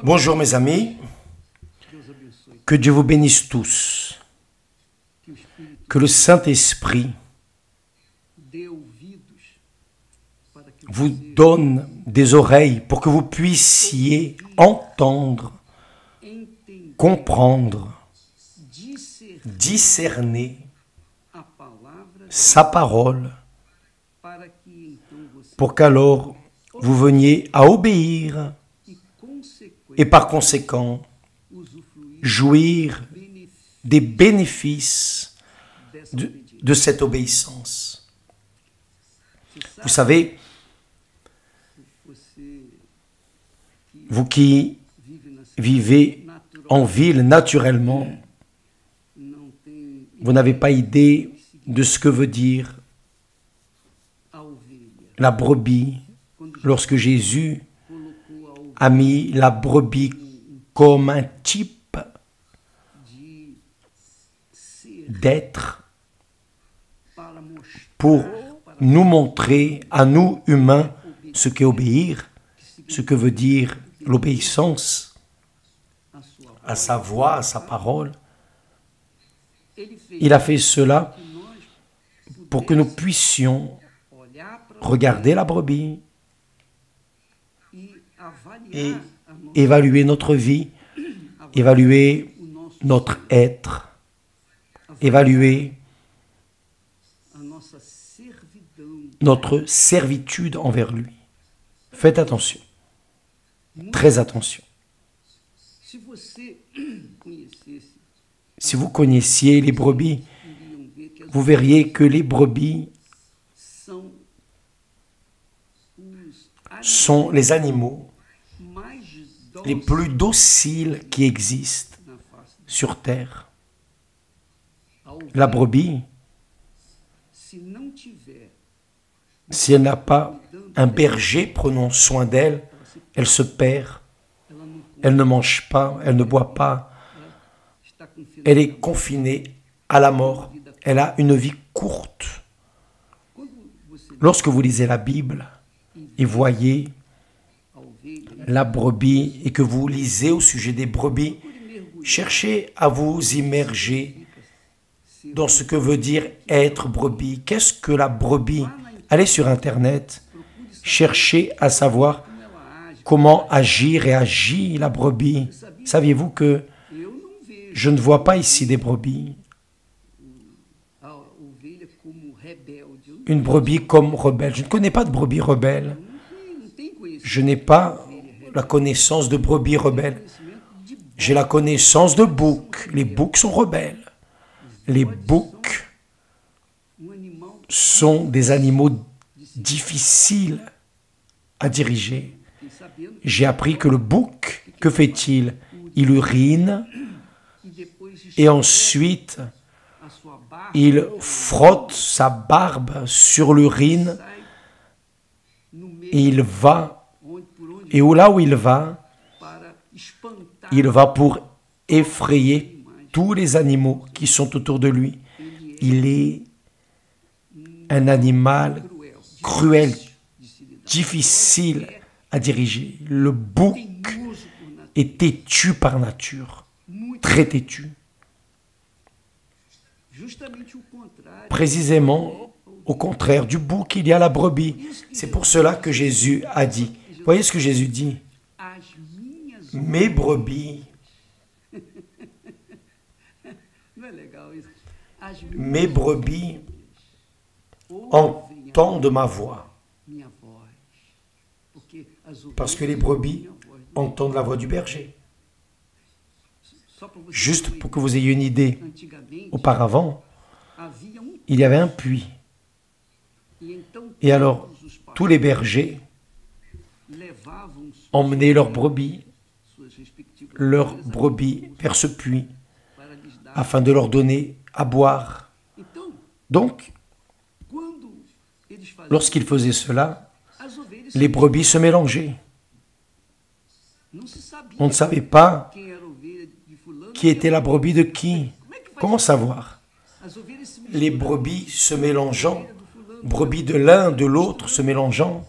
Bonjour mes amis, que Dieu vous bénisse tous, que le Saint-Esprit vous donne des oreilles pour que vous puissiez entendre, comprendre, discerner sa parole, pour qu'alors vous veniez à obéir et par conséquent jouir des bénéfices de cette obéissance. Vous savez, vous qui vivez en ville naturellement, vous n'avez pas idée de ce que veut dire la brebis lorsque Jésus a mis la brebis comme un type d'être pour nous montrer à nous humains ce qu'est obéir, ce que veut dire l'obéissance à sa voix, à sa parole. Il a fait cela pour que nous puissions regarder la brebis et évaluer notre vie, évaluer notre être, évaluer notre servitude envers lui. Faites attention, très attention. Si vous connaissiez les brebis, vous verriez que les brebis sont les animaux les plus dociles qui existent sur terre. La brebis, si elle n'a pas un berger prenant soin d'elle, elle se perd, elle ne mange pas, elle ne boit pas, elle est confinée à la mort, elle a une vie courte. Lorsque vous lisez la Bible et voyez la brebis et que vous lisez au sujet des brebis, cherchez à vous immerger dans ce que veut dire être brebis. Qu'est-ce que la brebis? Allez sur Internet, cherchez à savoir comment agir et agit la brebis. Saviez-vous que je ne vois pas ici des brebis? Une brebis comme rebelle. Je ne connais pas de brebis rebelle. Je n'ai pas la connaissance de brebis rebelles. J'ai la connaissance de boucs. Les boucs sont rebelles. Les boucs sont des animaux difficiles à diriger. J'ai appris que le bouc, que fait-il? Il urine et ensuite il frotte sa barbe sur l'urine et il va. Et là où il va pour effrayer tous les animaux qui sont autour de lui. Il est un animal cruel, difficile à diriger. Le bouc est têtu par nature, très têtu. Précisément au contraire du bouc, il y a la brebis. C'est pour cela que Jésus a dit. Voyez ce que Jésus dit? Mes brebis, mes brebis entendent ma voix. Parce que les brebis entendent la voix du berger. Juste pour que vous ayez une idée, auparavant, il y avait un puits. Et alors, tous les bergers emmenaient leurs brebis vers ce puits, afin de leur donner à boire. Donc, lorsqu'ils faisaient cela, les brebis se mélangeaient. On ne savait pas qui était la brebis de qui. Comment savoir? Les brebis se mélangeant, brebis de l'un, de l'autre se mélangeant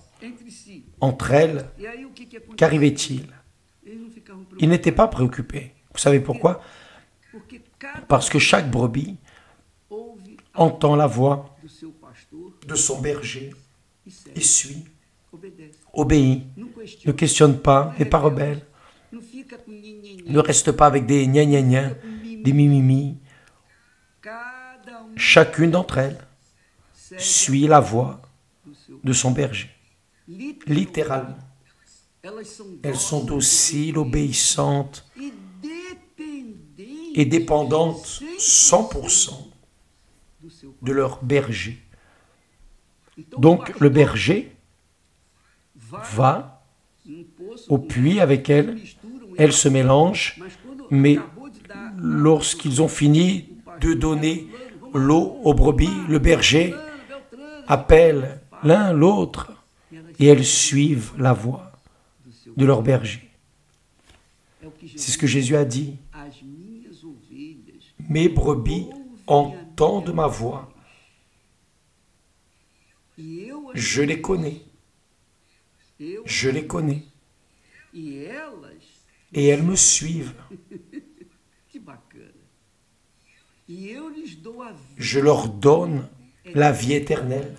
entre elles, qu'arrivait-il? Il n'était pas préoccupé. Vous savez pourquoi? Parce que chaque brebis entend la voix de son berger et suit, obéit, ne questionne pas, n'est pas rebelle, ne reste pas avec des gna-gna-gna, des mimimi. Chacune d'entre elles suit la voix de son berger. Littéralement. Elles sont dociles, obéissantes et dépendantes 100% de leur berger. Donc le berger va au puits avec elles, elles se mélangent, mais lorsqu'ils ont fini de donner l'eau aux brebis, le berger appelle l'un l'autre et elles suivent la voix de leur berger. C'est ce que Jésus a dit. Mes brebis entendent ma voix. Je les connais. Je les connais. Et elles me suivent. Je leur donne la vie éternelle.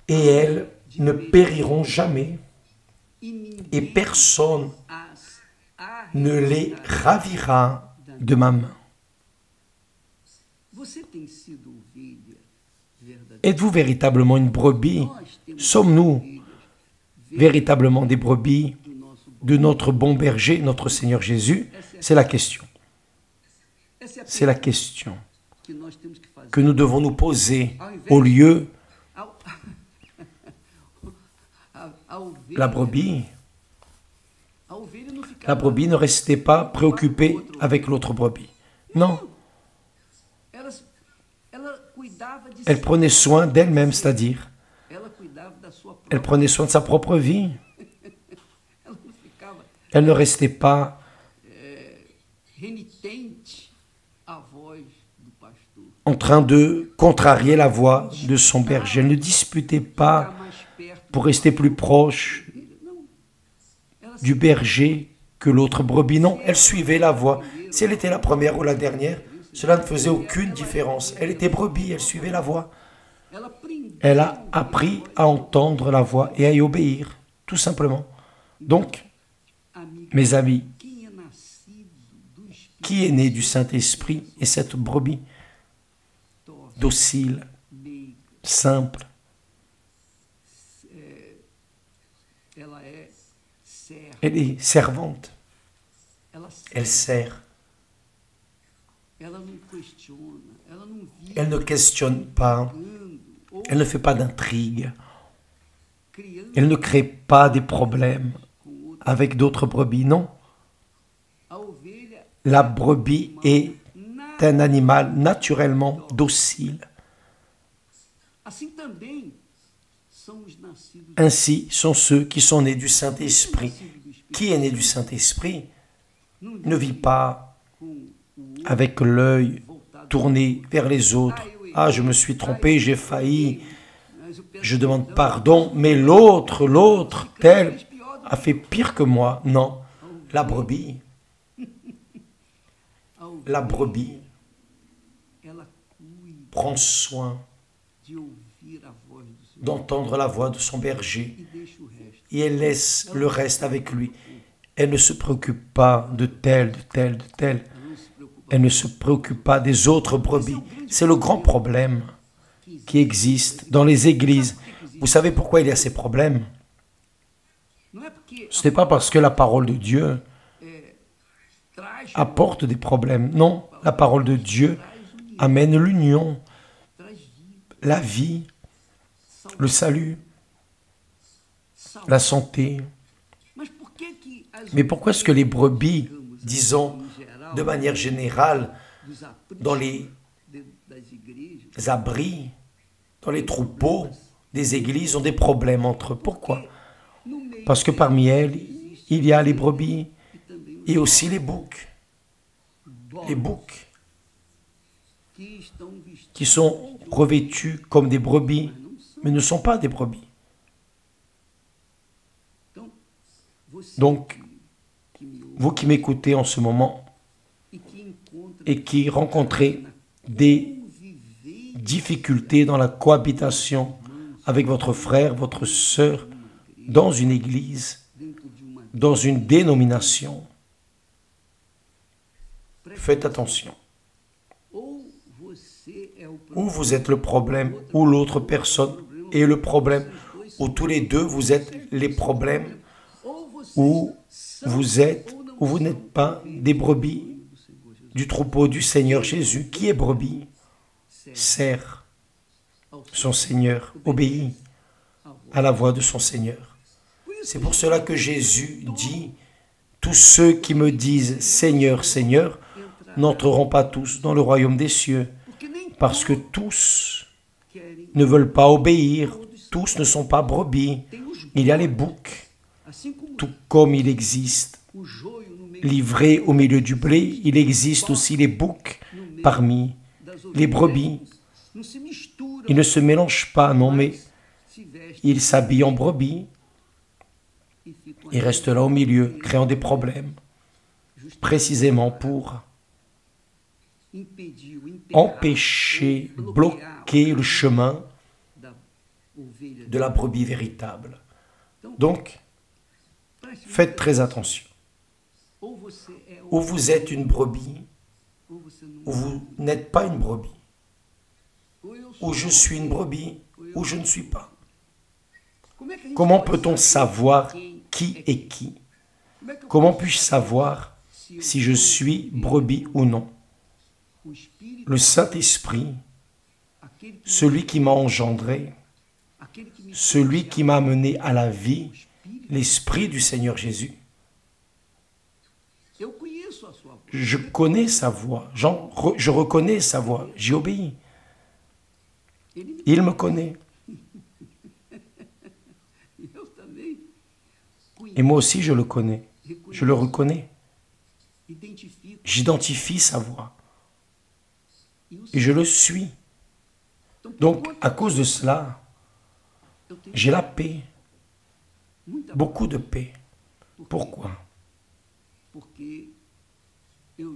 Et elles ne périront jamais. Et personne ne les ravira de ma main. Êtes-vous véritablement une brebis? Sommes-nous véritablement des brebis de notre bon berger, notre Seigneur Jésus? C'est la question. C'est la question que nous devons nous poser au lieu la brebis ne restait pas préoccupée avec l'autre brebis. Non. Elle prenait soin d'elle-même, c'est-à-dire, elle prenait soin de sa propre vie. Elle ne restait pas en train de contrarier la voix de son berger. Elle ne disputait pas pour rester plus proche du berger que l'autre brebis. Non, elle suivait la voix. Si elle était la première ou la dernière, cela ne faisait aucune différence. Elle était brebis, elle suivait la voix. Elle a appris à entendre la voix et à y obéir, tout simplement. Donc, mes amis, qui est né du Saint-Esprit est cette brebis docile, simple. Elle est servante. Elle sert. Elle ne questionne pas. Elle ne fait pas d'intrigue. Elle ne crée pas des problèmes avec d'autres brebis. Non. La brebis est un animal naturellement docile. Ainsi sont ceux qui sont nés du Saint-Esprit. Qui est né du Saint-Esprit ne vit pas avec l'œil tourné vers les autres. Ah, je me suis trompé, j'ai failli, je demande pardon, mais l'autre, tel, a fait pire que moi. Non, la brebis prend soin d'entendre la voix de son berger et elle laisse le reste avec lui. Elle ne se préoccupe pas de tel. Elle ne se préoccupe pas des autres brebis. C'est le grand problème qui existe dans les églises. Vous savez pourquoi il y a ces problèmes? Ce n'est pas parce que la parole de Dieu apporte des problèmes. Non, la parole de Dieu amène l'union, la vie, le salut, la santé. Mais pourquoi est-ce que les brebis, disons de manière générale, dans les abris, dans les troupeaux des églises, ont des problèmes entre eux? Pourquoi? Parce que parmi elles, il y a les brebis et aussi les boucs. Les boucs qui sont revêtus comme des brebis, mais ne sont pas des brebis. Donc, vous qui m'écoutez en ce moment et qui rencontrez des difficultés dans la cohabitation avec votre frère, votre sœur, dans une église, dans une dénomination, faites attention. Ou vous êtes le problème, ou l'autre personne est le problème, ou tous les deux vous êtes les problèmes, ou vous êtes, ou vous n'êtes pas des brebis du troupeau du Seigneur Jésus. Qui est brebis? Sert son Seigneur, obéit à la voix de son Seigneur. C'est pour cela que Jésus dit, tous ceux qui me disent Seigneur, Seigneur, n'entreront pas tous dans le royaume des cieux, parce que tous ne veulent pas obéir, tous ne sont pas brebis. Il y a les boucs, tout comme il existe l'ivraie au milieu du blé, il existe aussi les boucs parmi les brebis. Ils ne se mélangent pas, non, mais ils s'habillent en brebis et restent là au milieu, créant des problèmes, précisément pour empêcher, bloquer le chemin de la brebis véritable. Donc, faites très attention. Ou vous êtes une brebis, ou vous n'êtes pas une brebis. Ou je suis une brebis, ou je ne suis pas. Comment peut-on savoir qui est qui? Comment puis-je savoir si je suis brebis ou non? Le Saint-Esprit, celui qui m'a engendré, celui qui m'a amené à la vie, l'Esprit du Seigneur Jésus. Je connais sa voix, je reconnais sa voix, j'y obéis. Il me connaît. Et moi aussi je le connais, je le reconnais. J'identifie sa voix. Et je le suis. Donc, à cause de cela, j'ai la paix. Beaucoup de paix. Pourquoi?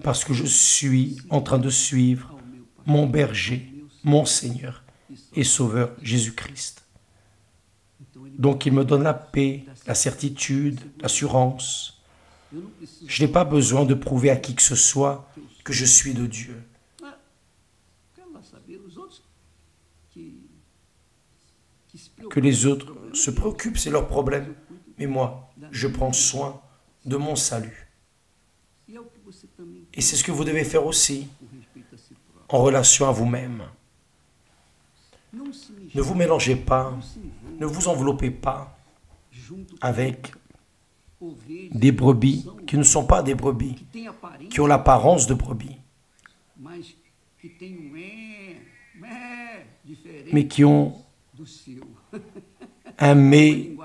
Parce que je suis en train de suivre mon berger, mon Seigneur et Sauveur Jésus-Christ. Donc il me donne la paix, la certitude, l'assurance. Je n'ai pas besoin de prouver à qui que ce soit que je suis de Dieu. Que les autres se préoccupent, c'est leur problème. Mais moi, je prends soin de mon salut. Et c'est ce que vous devez faire aussi, en relation à vous-même. Ne vous mélangez pas, ne vous enveloppez pas avec des brebis qui ne sont pas des brebis, qui ont l'apparence de brebis, mais qui ont un mais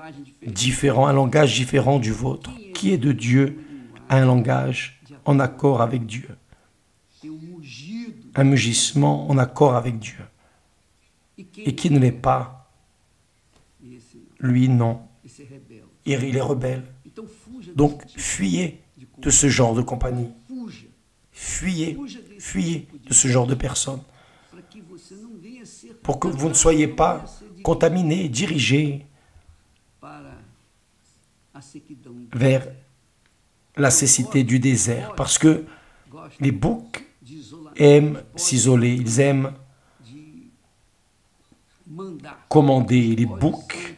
différent, un langage différent du vôtre. Qui est de Dieu a un langage en accord avec Dieu. Un mugissement en accord avec Dieu. Et qui ne l'est pas, lui non. Il est rebelle. Donc fuyez de ce genre de compagnie. Fuyez de ce genre de personnes. Pour que vous ne soyez pas contaminés, dirigés vers la cécité du désert. Parce que les boucs aiment s'isoler, ils aiment commander. Les boucs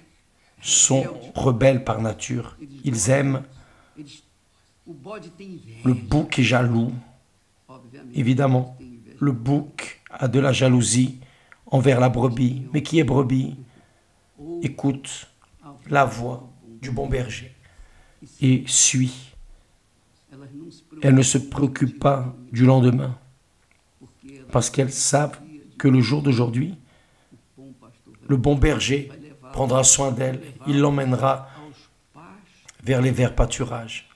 sont rebelles par nature. Ils aiment. Le bouc est jaloux. Évidemment, le bouc a de la jalousie envers la brebis. Mais qui est brebis? Écoute la voix du bon berger et suit. Elle ne se préoccupe pas du lendemain parce qu'elles savent que le jour d'aujourd'hui, le bon berger prendra soin d'elle. Il l'emmènera vers les verts pâturages.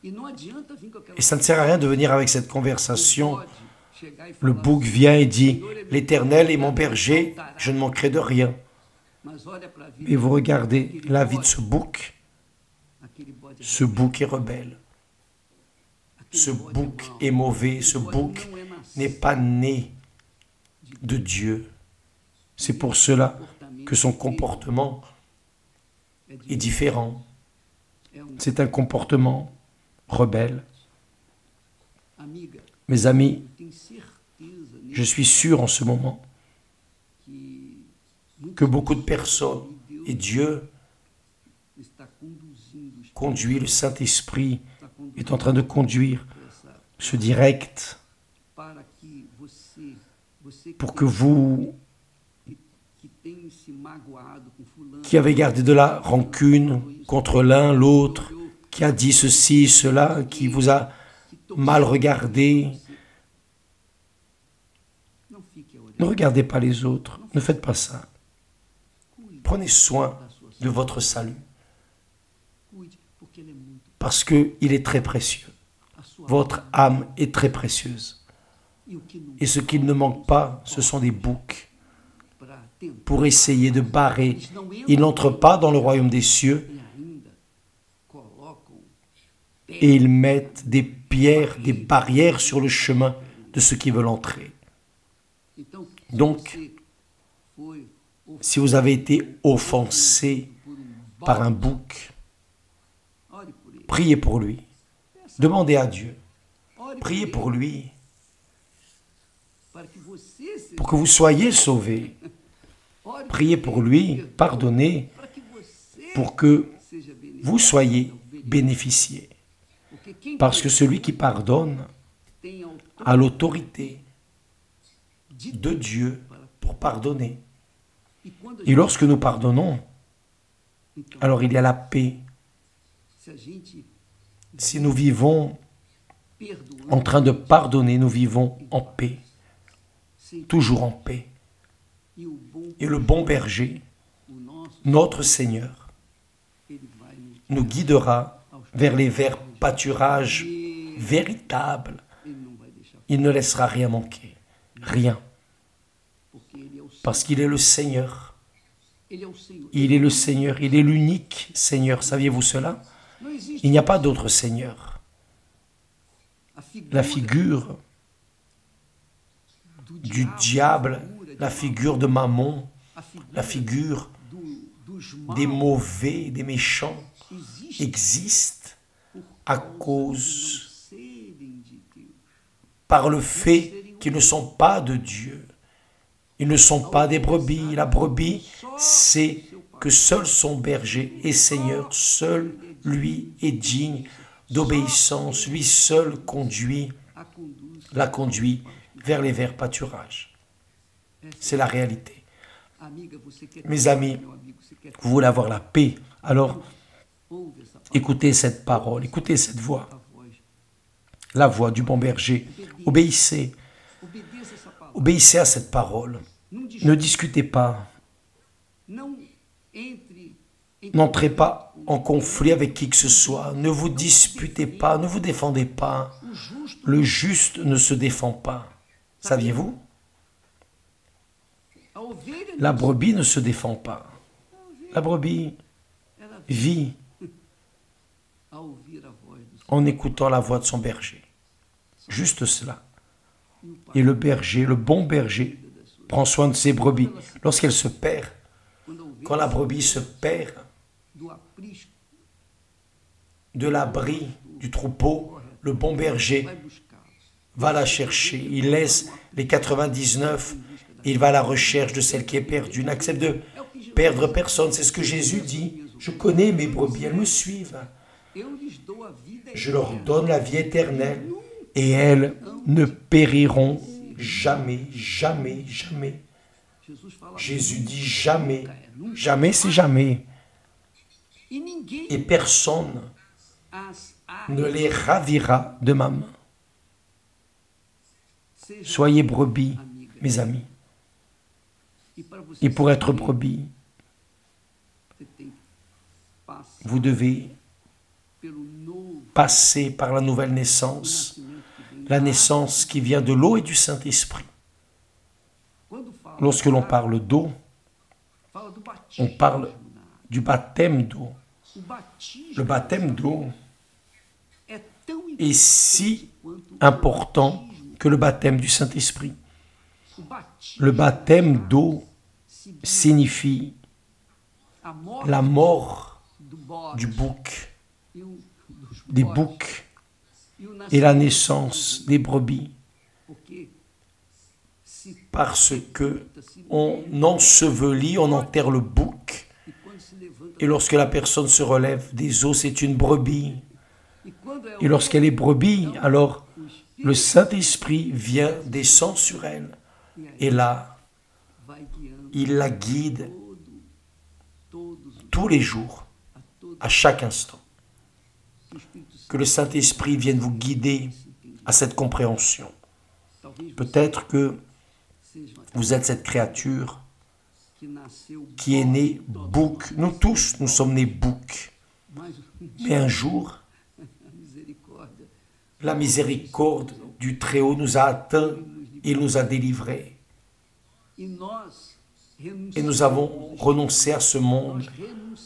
Et ça ne sert à rien de venir avec cette conversation. Le bouc vient et dit, « L'Éternel est mon berger, je ne manquerai de rien. » Et vous regardez la vie de ce bouc, Ce bouc est rebelle. Ce bouc est mauvais. Ce bouc n'est pas né de Dieu. C'est pour cela que son comportement est différent. C'est un comportement rebelle. Mes amis, je suis sûr en ce moment que beaucoup de personnes, et Dieu conduit, le Saint-Esprit est en train de conduire ce direct pour que vous, qui avez gardé de la rancune contre l'un, l'autre, qui a dit ceci, cela, qui vous a mal regardé, ne regardez pas les autres, ne faites pas ça. Prenez soin de votre salut, parce qu'il est très précieux. Votre âme est très précieuse. Et ce qu'il ne manque pas, ce sont des boucs pour essayer de barrer. Ils n'entrent pas dans le royaume des cieux et ils mettent des pierres, des barrières sur le chemin de ceux qui veulent entrer. Donc, si vous avez été offensé par un bouc, priez pour lui. Demandez à Dieu. Priez pour lui. Pour que vous soyez sauvés. Priez pour lui, pardonnez, pour que vous soyez bénéficiés. Parce que celui qui pardonne a l'autorité de Dieu pour pardonner. Et lorsque nous pardonnons, alors il y a la paix. Si nous vivons en train de pardonner, nous vivons en paix, toujours en paix. Et le bon berger, notre Seigneur, nous guidera vers les verts pâturages véritables. Il ne laissera rien manquer, rien. Parce qu'il est le Seigneur. Il est le Seigneur, il est l'unique Seigneur. Saviez-vous cela? Il n'y a pas d'autre Seigneur. La figure du diable, la figure de Mammon, la figure des mauvais, des méchants existe à cause, par le fait qu'ils ne sont pas de Dieu. Ils ne sont pas des brebis. La brebis, c'est que seul son berger est Seigneur, seul lui est digne d'obéissance, lui seul la conduit vers les verts pâturages. C'est la réalité. Mes amis, vous voulez avoir la paix, alors écoutez cette parole, écoutez cette voix, la voix du bon berger. Obéissez, obéissez à cette parole. Ne discutez pas. N'entrez pas en conflit avec qui que ce soit. Ne vous disputez pas, ne vous défendez pas. Le juste ne se défend pas. Saviez-vous? La brebis ne se défend pas. La brebis vit en écoutant la voix de son berger. Juste cela. Et le berger, le bon berger, prend soin de ses brebis. Lorsqu'elle se perd, quand la brebis se perd de l'abri du troupeau, le bon berger va la chercher. Il laisse les 99, il va à la recherche de celle qui est perdue. Il n'accepte de perdre personne. C'est ce que Jésus dit. Je connais mes brebis, elles me suivent. Je leur donne la vie éternelle et elles ne périront jamais, jamais, jamais. Jésus dit jamais. Jamais, c'est jamais. Et personne ne les ravira de ma main. Soyez brebis, mes amis. Et pour être brebis, vous devez passer par la nouvelle naissance, la naissance qui vient de l'eau et du Saint-Esprit. Lorsque l'on parle d'eau, on parle du baptême d'eau. Le baptême d'eau est si important que le baptême du Saint-Esprit. Le baptême d'eau signifie la mort du bouc, des boucs, et la naissance des brebis. Parce que on ensevelit, on enterre le bouc, et lorsque la personne se relève des eaux, c'est une brebis. Et lorsqu'elle est brebis, alors le Saint-Esprit vient, descend sur elle, et là, il la guide tous les jours, à chaque instant. Que le Saint-Esprit vienne vous guider à cette compréhension. Peut-être que vous êtes cette créature qui est née bouc. Nous tous, nous sommes nés bouc. Mais un jour, la miséricorde du Très-Haut nous a atteints, il nous a délivrés. Et nous avons renoncé à ce monde.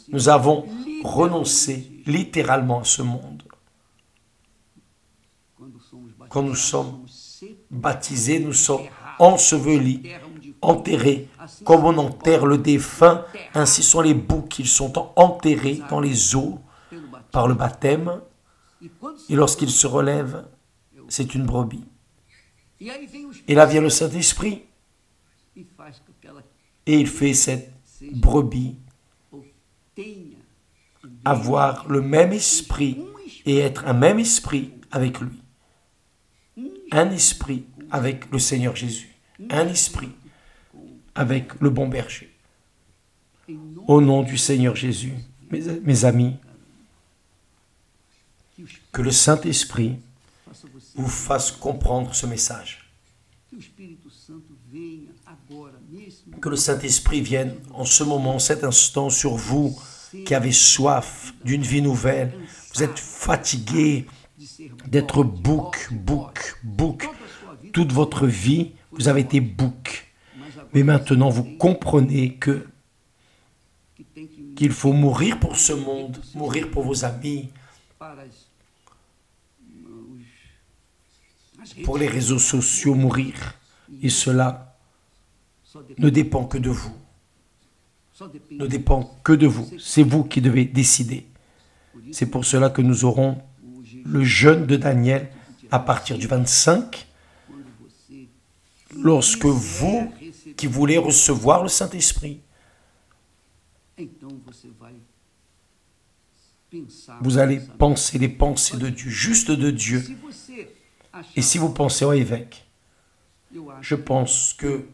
Nous avons renoncé littéralement à ce monde. Quand nous sommes baptisés, nous sommes ensevelis, enterrés, comme on enterre le défunt, ainsi sont les boucs, ils sont enterrés dans les eaux par le baptême, et lorsqu'ils se relèvent, c'est une brebis. Et là vient le Saint-Esprit, et il fait cette brebis avoir le même esprit et être un même esprit avec lui. Un esprit avec le Seigneur Jésus. Un esprit avec le bon berger. Au nom du Seigneur Jésus, mes amis, que le Saint-Esprit vous fasse comprendre ce message. Que le Saint-Esprit vienne en ce moment, en cet instant, sur vous qui avez soif d'une vie nouvelle. Vous êtes fatigué d'être bouc. Toute votre vie, vous avez été bouc. Mais maintenant, vous comprenez qu'il faut mourir pour ce monde, mourir pour vos amis, pour les réseaux sociaux, mourir. Et cela ne dépend que de vous. Ne dépend que de vous. C'est vous qui devez décider. C'est pour cela que nous aurons le jeûne de Daniel à partir du 25. Lorsque vous qui voulez recevoir le Saint-Esprit, vous allez penser les pensées de Dieu, juste de Dieu. Et si vous pensez au évêque, je pense que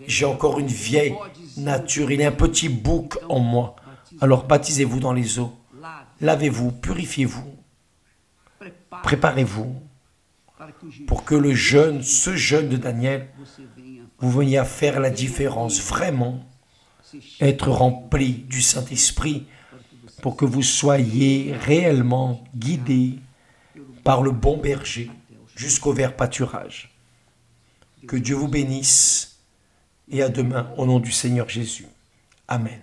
j'ai encore une vieille nature, il y a un petit bouc en moi. Alors baptisez-vous dans les eaux, lavez-vous, purifiez-vous, préparez-vous pour que le jeûne, ce jeûne de Daniel, vous veniez à faire la différence, vraiment, être rempli du Saint-Esprit pour que vous soyez réellement guidés par le bon berger jusqu'au vert pâturage. Que Dieu vous bénisse et à demain au nom du Seigneur Jésus. Amen.